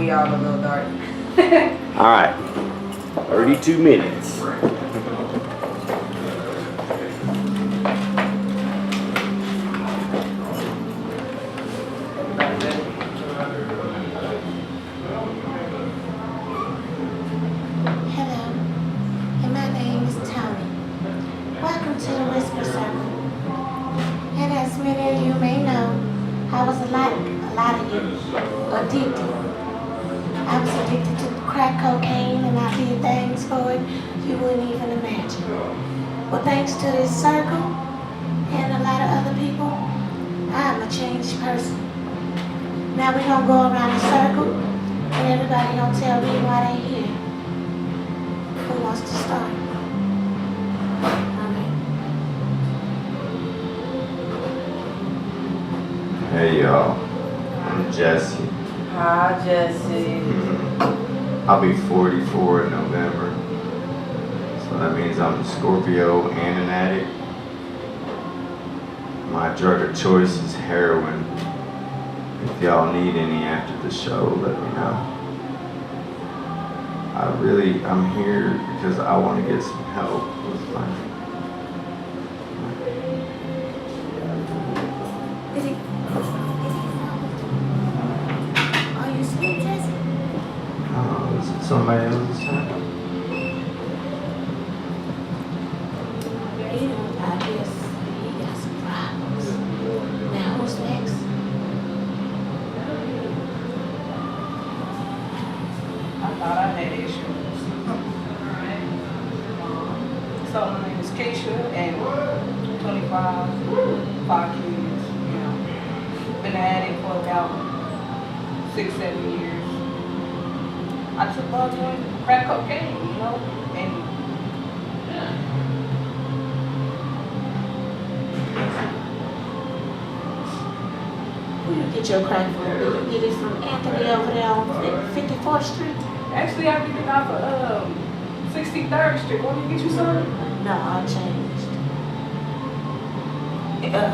we all a little dark. All right, 32 minutes. I was addicted to crack cocaine and I did things for it you wouldn't even imagine. But thanks to this circle and a lot of other people, I'm a changed person. Now we're gonna go around the circle and everybody gonna tell me why they here. Who wants to start? Hey y'all, I'm Jesse. Hi, Jesse. I'll be 44 in November. So that means I'm a Scorpio and an addict. My drug of choice is heroin. If y'all need any after the show, let me know. I'm here because I want to get some help with my... Is it somebody else's time? I guess he got some problems. Now who's next? I thought I had issues. So my name is Keisha and 25, 5 kids, you know. Been an addict for about 6-7 years. I took crack cocaine, you know, and Where you get your crack from? Did you get it from Anthony over there on 54th Street? actually I picked it off of 63rd Street. Want me to get you some? No, I changed.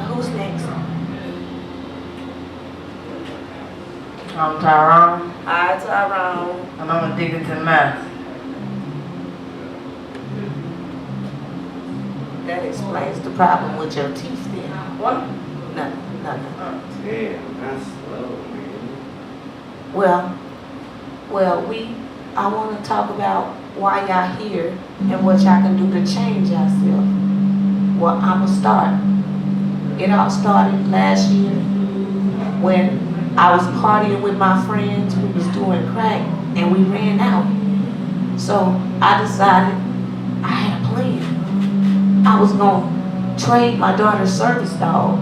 Who's next? I'm Tyrone, Hi, Tyrone. and I'm addicted to meth. That explains the problem with your teeth then. What? Nothing. Damn, that's slow, man. Well, I want to talk about why y'all here and what y'all can do to change yourself. Well, I'ma start. It all started last year when I was partying with my friends. We was doing crack and we ran out. So I decided I had a plan. I was gonna trade my daughter's service dog.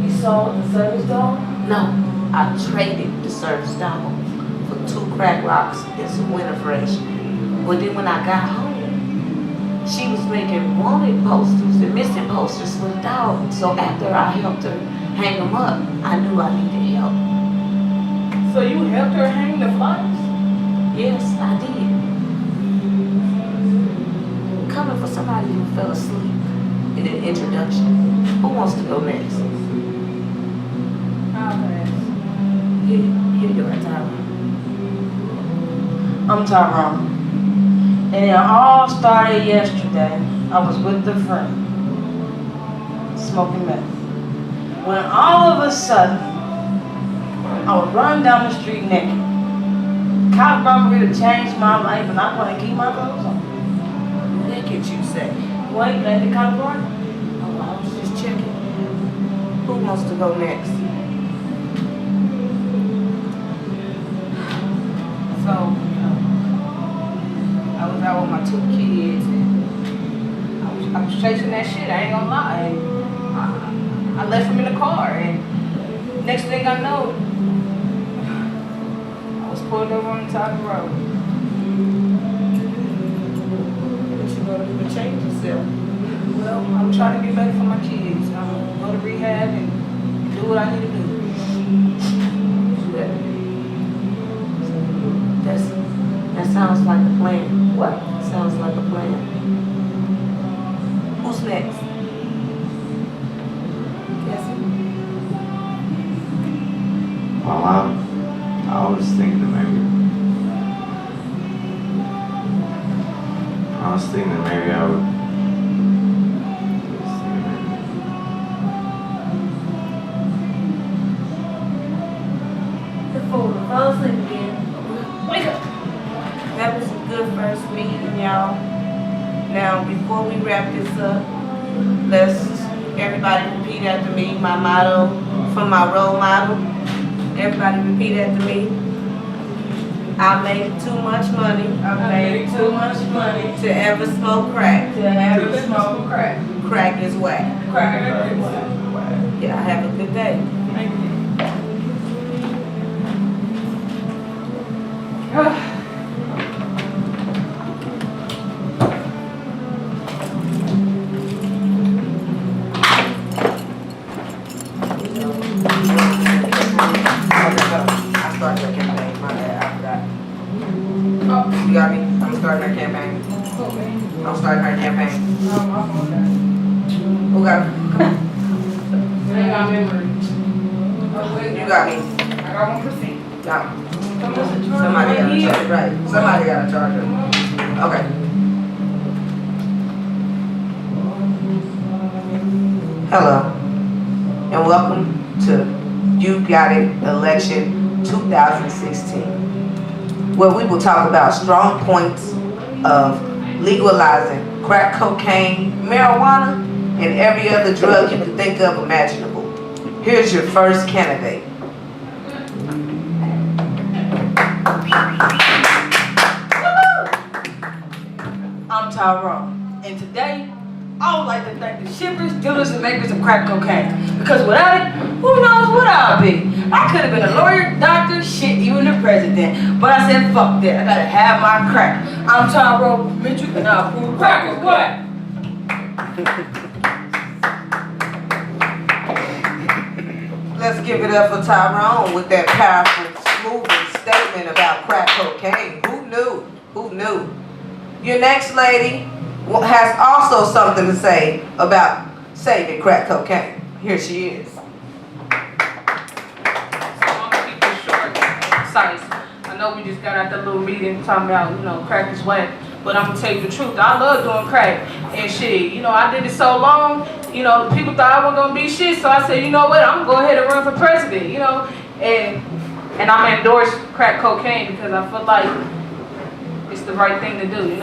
You sold the service dog? No, I traded the service dog for 2 crack rocks and some winter fresh. But then when I got home, she was making wanted posters and missing posters for the dog. So after I helped her hang them up, I knew I needed help. So you helped her hang the flyers? Yes, I did. Coming for somebody who fell asleep in an introduction. Who wants to go next? Here you go, Tyrone. I'm Tyrone. And it all started yesterday. I was with a friend, smoking meth. When all of a sudden, I was running down the street naked. Cop brought me to change my life and I want to keep my clothes on. Naked, you say? Wait, let the cop brought me. Oh, I was just checking. Who wants to go next? So, I was out with my 2 kids and I was chasing that shit, I ain't gonna lie. I left him in the car and next thing I know, I was pulled over on the side of the road. What you gonna do to change yourself? Well, I'm trying to get better for my kids. I'm gonna go to rehab and do what I need to do. That sounds like a plan. What? Sounds like a plan. Who's next? Yes. Well, I was thinking that maybe I would. The fool fell asleep again. Wake up. That was a good first meeting, y'all. Now, before we wrap this up, let's everybody repeat after me my motto from my role model. Everybody repeat after me. I make too much money. I made too much money To ever smoke crack. to ever smoke crack. Crack is whack. Crack. Yeah, have a good day. Thank you. I started your campaign. My bad, I forgot. You got me? I'm starting her campaign. I'm starting her campaign. Who got me? You got me. I got 1%. Got me. Somebody got a charger. Right. Somebody got a charger. Okay. Hello. And welcome to You Got It Election 2016, where we will talk about strong points of legalizing crack cocaine, marijuana, and every other drug you can think of imaginable. Here's your first candidate. I'm Tyrone, and today I would like to thank the shippers, dealers, and makers of crack cocaine. Because without it, who knows what I'll be? I could have been a lawyer, doctor, shit, even the president. But I said, fuck that. I gotta have my crack. I'm Tyrone Mitchell, and I approve crack is what? Let's give it up for Tyrone with that powerful, smoothing statement about crack cocaine. Who knew? Who knew? Your next lady has also something to say about saving crack cocaine. Here she is. So I'm gonna keep this short and concise. I know we just got out that little meeting talking about, crack is whack, but I'm gonna tell you the truth. I love doing crack and shit. I did it so long, people thought I wasn't gonna be shit, so I said, you know what, I'm gonna go ahead and run for president, and I'm gonna endorse crack cocaine because I feel like it's the right thing to do,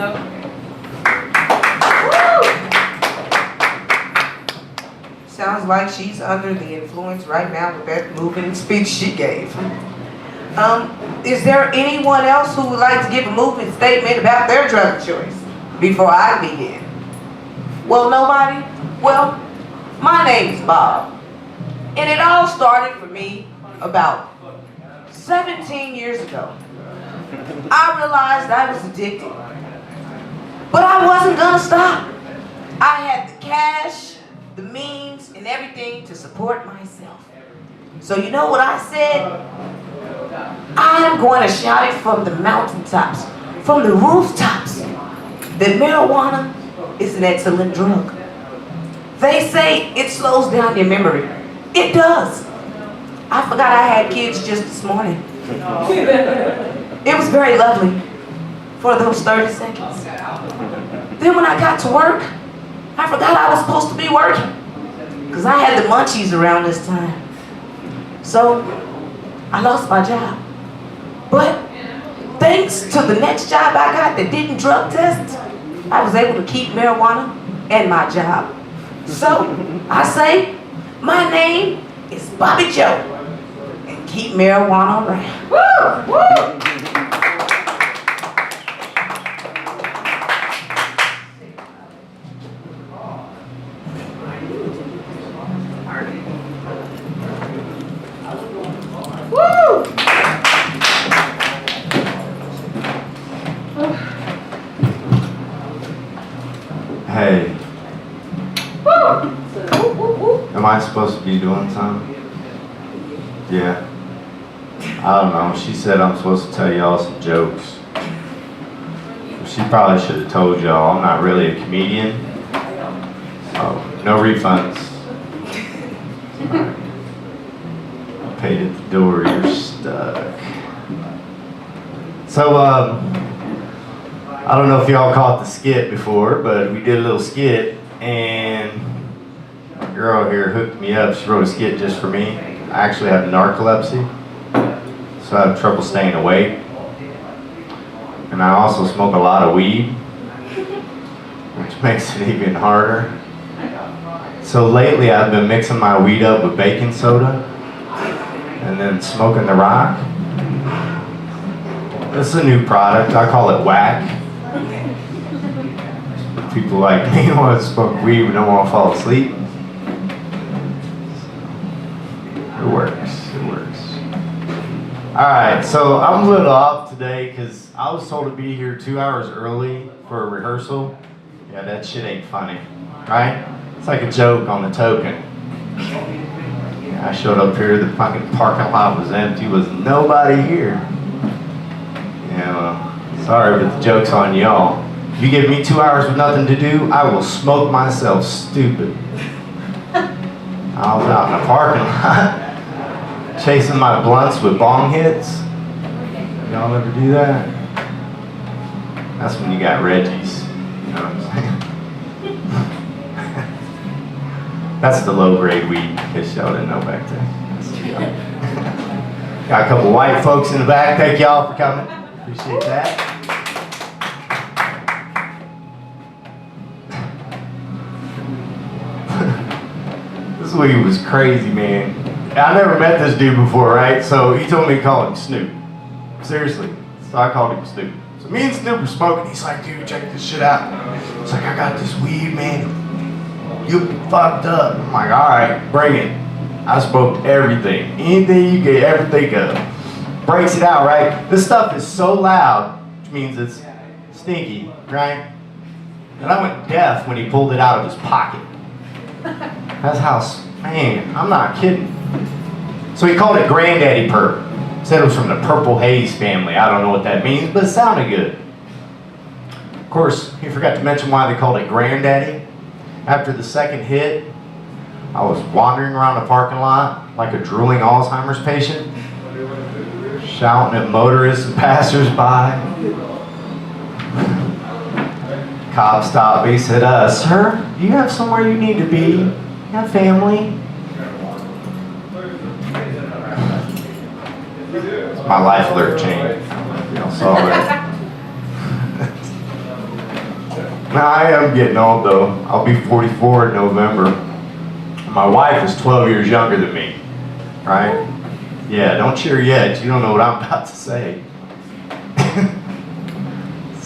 Sounds like she's under the influence right now with that moving speech she gave. Is there anyone else who would like to give a moving statement about their drug choice before I begin? Well, nobody? Well, my name's Bob. And it all started for me about 17 years ago. I realized I was addicted. But I wasn't gonna stop. I had the cash, the means, and everything to support myself. So you know what I said? I am going to shout it from the mountaintops, from the rooftops, that marijuana is an excellent drug. They say it slows down your memory. It does. I forgot I had kids just this morning. It was very lovely for those 30 seconds. Then when I got to work, I forgot I was supposed to be working because I had the munchies around this time. So I lost my job. But thanks to the next job I got that didn't drug test, I was able to keep marijuana and my job. So I say, my name is Bobby Joe, and keep marijuana around. Woo! Woo! Hey. Am I supposed to be doing something? Yeah. I don't know. She said I'm supposed to tell y'all some jokes. She probably should have told y'all I'm not really a comedian. So, no refunds. Sorry. I paid it. door, you're stuck. So, I don't know if y'all caught the skit before, but we did a little skit, and my girl here hooked me up. She wrote a skit just for me. I actually have narcolepsy, so I have trouble staying awake. And I also smoke a lot of weed, which makes it even harder. So lately I've been mixing my weed up with baking soda and then smoking the rock. This is a new product. I call it whack. People like me want to smoke weed but don't want to fall asleep. It works. It works. Alright, so I'm a little off today because I was told to be here 2 hours early for a rehearsal. Yeah, that shit ain't funny, right? It's like a joke on the token. Yeah, I showed up here, the fucking parking lot was empty, was nobody here. Yeah, well, sorry, but the joke's on y'all. If you give me 2 hours with nothing to do, I will smoke myself stupid. I was out in the parking lot, chasing my blunts with bong hits. Y'all ever do that? That's when you got Reggie's. You know what I'm saying? That's the low-grade weed, in case y'all didn't know back then. Got a couple white folks in the back. Thank y'all for coming. Appreciate that. This weed was crazy, man. I never met this dude before, right? So he told me to call him Snoop. Seriously. So I called him Snoop. So me and Snoop were smoking. He's like, dude, check this shit out. He's like, I got this weed, man. You fucked up. I'm like, alright, bring it. I smoked everything. Anything you could ever think of. Breaks it out, right? This stuff is so loud, which means it's stinky, right? And I went deaf when he pulled it out of his pocket. That's how, man, I'm not kidding. So he called it Granddaddy Perp. Said it was from the Purple Haze family. I don't know what that means, but it sounded good. Of course, he forgot to mention why they called it Granddaddy. After the second hit, I was wandering around the parking lot like a drooling Alzheimer's patient, shouting at motorists and passersby. Cop stopped me, said, sir, do you have somewhere you need to be? You have family? My life alert changed. Y'all saw that. Now, I am getting old though. I'll be 44 in November. My wife is 12 years younger than me, right? Yeah, don't cheer yet. You don't know what I'm about to say.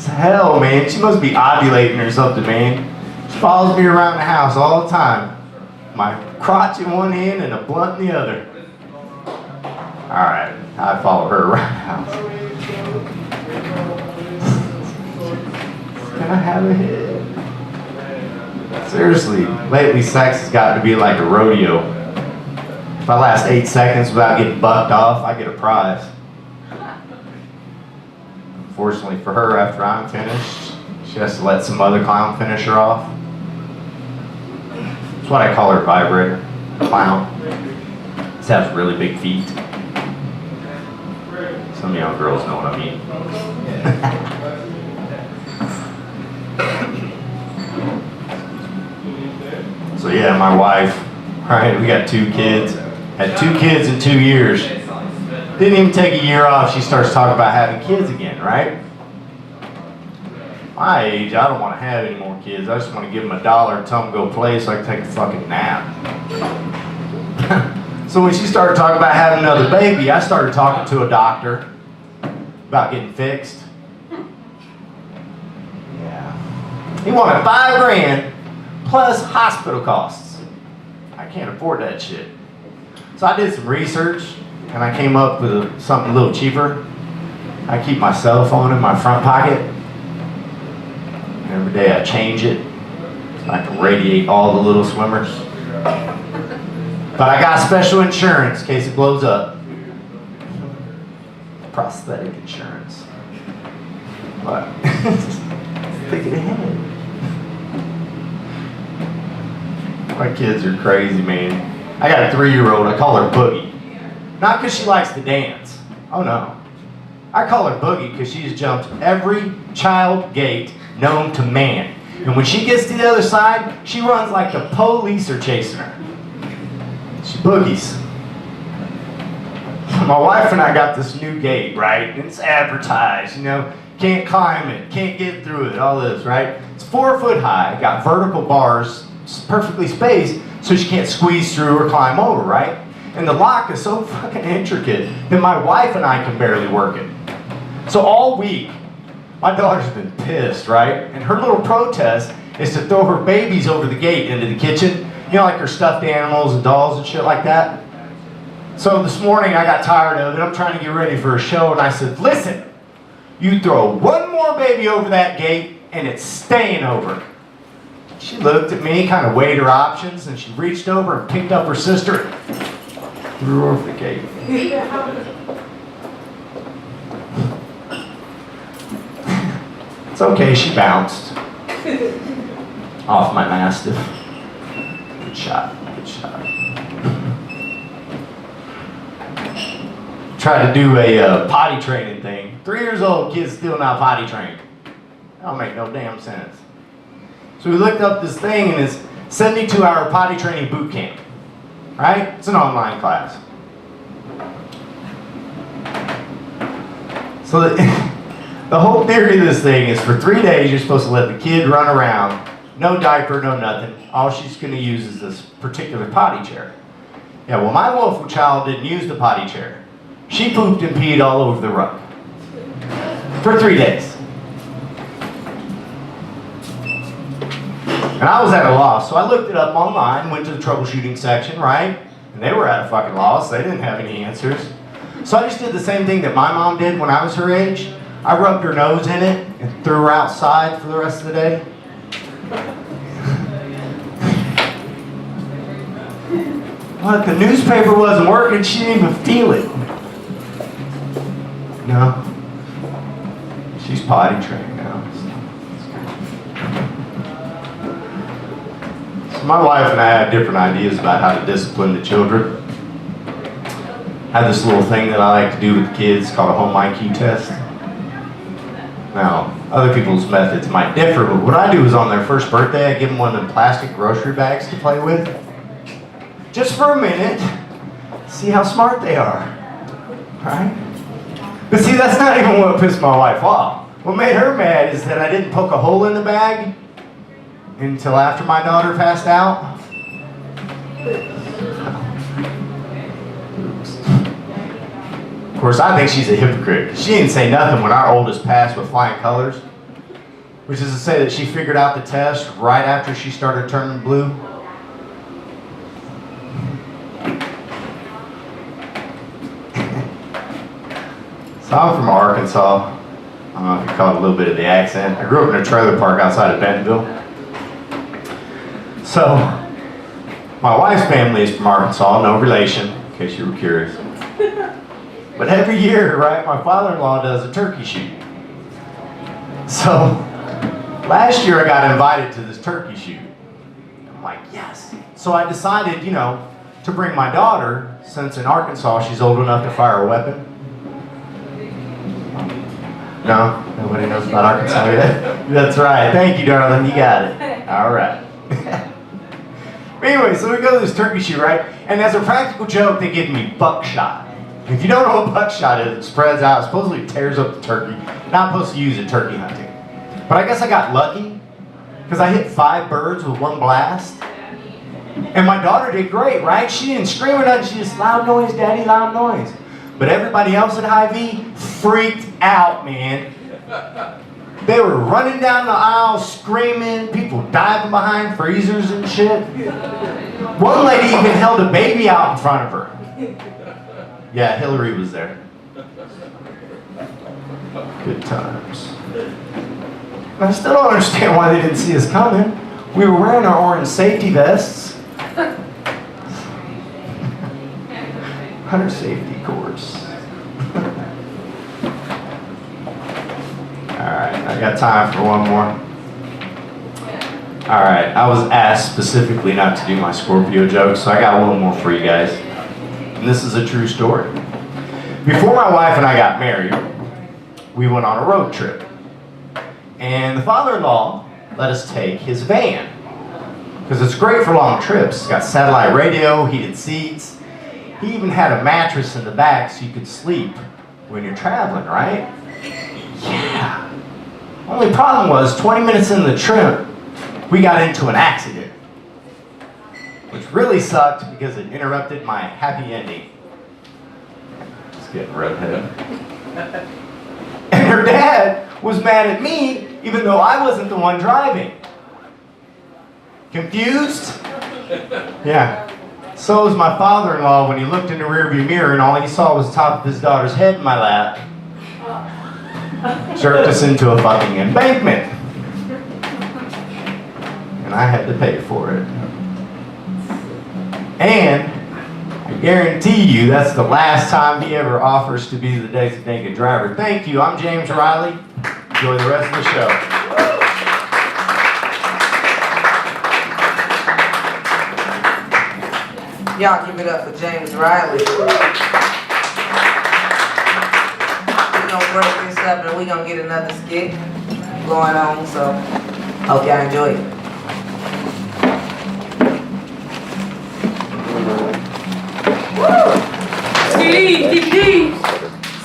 Hell, man, she must be ovulating or something, man. She follows me around the house all the time. My crotch in one hand and a blunt in the other. Alright, I follow her around the house. Can I have a hit? Seriously, lately sex has gotten to be like a rodeo. If I last 8 seconds without getting bucked off, I get a prize. Unfortunately for her, after I'm finished, she has to let some other clown finish her off. That's what I call her, vibrator. Clown. This has really big feet. Some of y'all girls know what I mean. So yeah, my wife, right, we got 2 kids. Had 2 kids in 2 years. Didn't even take a year off, she starts talking about having kids again, right? My age, I don't want to have any more kids. I just want to give them $1 and tell them to go play so I can take a fucking nap. So when she started talking about having another baby, I started talking to a doctor about getting fixed. Yeah. He wanted $5 grand plus hospital costs. I can't afford that shit. So I did some research and I came up with something a little cheaper. I keep my cell phone in my front pocket. And every day I change it so I can radiate all the little swimmers. But I got special insurance in case it blows up. Prosthetic insurance. What? Thinking ahead. My kids are crazy, man. I got a 3-year-old, I call her Boogie. Not because she likes to dance. Oh no. I call her Boogie because she's jumped every child gate known to man. And when she gets to the other side, she runs like the police are chasing her. She boogies. My wife and I got this new gate, right? And it's advertised, you know, can't climb it, can't get through it, all this, right? It's 4 foot high, got vertical bars, perfectly spaced, so she can't squeeze through or climb over, right? And the lock is so fucking intricate that my wife and I can barely work it. So all week, my daughter's been pissed, right? And her little protest is to throw her babies over the gate into the kitchen, you know, like her stuffed animals and dolls and shit like that. So this morning I got tired of it. I'm trying to get ready for a show, and I said, listen, you throw one more baby over that gate and it's staying over. She looked at me, kind of weighed her options, and she reached over and picked up her sister and threw her over the gate. It's okay, she bounced off my Mastiff. Good shot, good shot. Tried to do a potty training thing. 3 years old, kid's still not potty trained. That don't make no damn sense. So we looked up this thing, and it's 72-hour potty training boot camp. Right? It's an online class. So the whole theory of this thing is for 3 days you're supposed to let the kid run around, no diaper, no nothing. All she's going to use is this particular potty chair. Yeah, well, my woeful child didn't use the potty chair. She pooped and peed all over the rug for 3 days. And I was at a loss, so I looked it up online, went to the troubleshooting section, right? And they were at a fucking loss. They didn't have any answers. So I just did the same thing that my mom did when I was her age. I rubbed her nose in it and threw her outside for the rest of the day. Look, the newspaper wasn't working. She didn't even feel it. No. She's potty trained now. So my wife and I have different ideas about how to discipline the children. I have this little thing that I like to do with the kids called a home IQ test. Now, other people's methods might differ, but what I do is on their first birthday, I give them one of the plastic grocery bags to play with. Just for a minute, see how smart they are, right? But see, that's not even what pissed my wife off. What made her mad is that I didn't poke a hole in the bag until after my daughter passed out. Of course, I think she's a hypocrite. She didn't say nothing when our oldest passed with flying colors, which is to say that she figured out the test right after she started turning blue. So I'm from Arkansas. I don't know if you caught a little bit of the accent. I grew up in a trailer park outside of Bentonville. So, my wife's family is from Arkansas, no relation, in case you were curious. But every year, right, my father-in-law does a turkey shoot. So, last year I got invited to this turkey shoot. I'm like, yes. So I decided, you know, to bring my daughter, since in Arkansas she's old enough to fire a weapon. No? Nobody knows about Arkansas yet? That's right. Thank you, darling. You got it. All right. But anyway, so we go to this turkey shoot, right? And as a practical joke, they give me buckshot. If you don't know what buckshot is, it spreads out. It supposedly tears up the turkey. Not supposed to use it turkey hunting. But I guess I got lucky because I hit 5 birds with 1 blast. And my daughter did great, right? She didn't scream or nothing. She just, loud noise, daddy, loud noise. But everybody else at Hy-Vee freaked out, man. They were running down the aisle, screaming, people diving behind freezers and shit. One lady even held a baby out in front of her. Yeah, Hillary was there. Good times. And I still don't understand why they didn't see us coming. We were wearing our orange safety vests. Hunter safety course. Alright, I got time for one more. Alright, I was asked specifically not to do my Scorpio jokes, so I got one more for you guys. and this is a true story. Before my wife and I got married, we went on a road trip. And the father-in-law let us take his van. Because it's great for long trips. It's got satellite radio, heated seats. He even had a mattress in the back so you could sleep when you're traveling, right? Yeah. Only problem was, 20 minutes into the trip, we got into an accident. Which really sucked because it interrupted my happy ending. Just getting redheaded. And her dad was mad at me, even though I wasn't the one driving. Confused? Yeah. So was my father-in-law when he looked in the rearview mirror and all he saw was the top of his daughter's head in my lap. Jerked us into a fucking embankment. And I had to pay for it. And I guarantee you that's the last time he ever offers to be the designated driver. Thank you. I'm James Riley. Enjoy the rest of the show. Y'all give it up for James Riley. We're gonna break this up and we're gonna get another skit going on, so hope y'all enjoy it.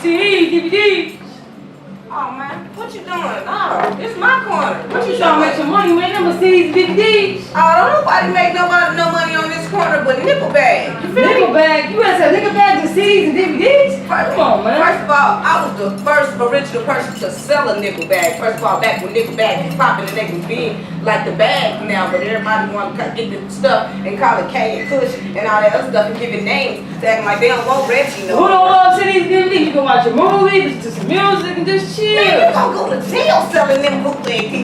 DVD. Oh man, what you doing? No, this is my corner. What you trying to make some money, man? Them are CDs, DVDs. Oh, don't nobody make no money on this corner but Nickelback. Nickel bag. You better say nickel bags and CDs and DVDs? Come on, man. First of all, I was the first original person to sell a nickel bag. First of all, back when nickel bag was popping and they was being like the bag now, but everybody want to get the stuff and call it K and Kush and all that other stuff and give it names. Acting like they don't want Reggie no Who don't love CDs, DVDs? You can watch a movie, listen to some music, and just chill. Man, you gonna go to jail selling them bootleg